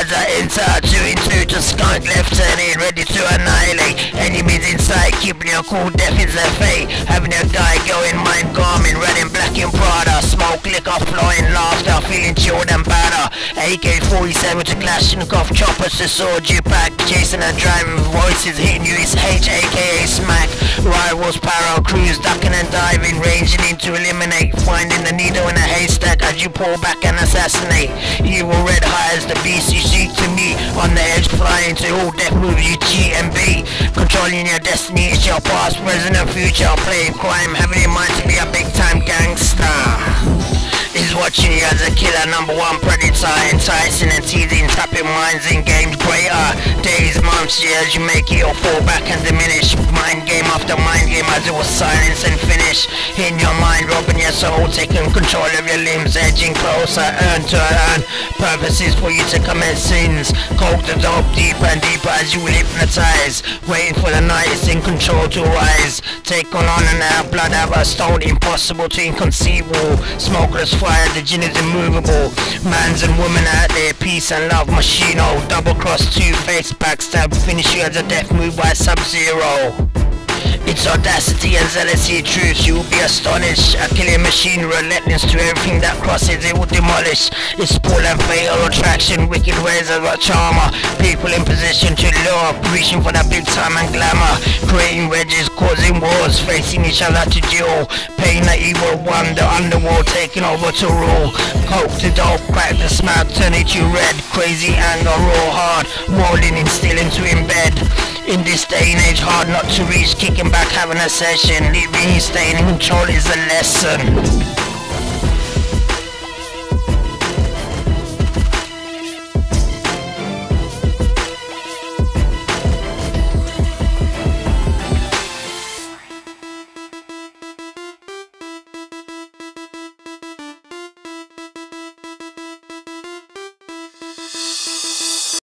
as I enter, 2 into to skunk left turning, ready to annihilate enemies inside, keeping your cool, death is their fate. Having a guy going mind garment, red and black in Prada, smoke, liquor, flowing laughter, feeling chilled and better. AK-47 to Kalashnikov, choppers to sword you pack, chasing and driving voices hitting you, it's H aka smack. Rivals, paro, cruise, ducking and diving, ranging in to eliminate, finding the needle in a haystack as you pull back and assassinate. Evil red high as the beast you seek to meet, on the edge flying to all death move you cheat and beat. Controlling your destiny, it's your past, present and future, playing crime, having in mind to be a big time gangster. Is watching you as a killer, number one predator, enticing and teasing, trapping minds in games greater. Days, months, years, you make it or fall back and diminish. Mind game after mind game as it was silence and finish. In your mind, robbing your soul, taking control of your limbs, edging closer, earn to earn. Purposes for you to commit sins. Coke the dope deeper and deeper as you will hypnotize. Waiting for the night, it's in control to rise. Take on and out, blood out a stone, impossible to inconceivable. Smokeless fire, the gin is immovable. Mans and women out there, peace and love, machino. Double cross, two-face, backstab, finish you as a death move by Sub-Zero. It's audacity and zealousy, truth, you will be astonished. A killing machine, relentless to everything that crosses, it will demolish. It's pull and fatal attraction, wicked ways of a charmer. People in position to lure, reaching for that big time and glamour. Creating wedges, causing wars, facing each other to duel. Pain the evil one, the underworld taking over to rule. Coke to dope, crack the smack, turn it to red. Crazy anger, raw hard, rolling in, still into embed. In this day and age, hard not to reach, kicking back, having a session, leaving you staying in control is a lesson.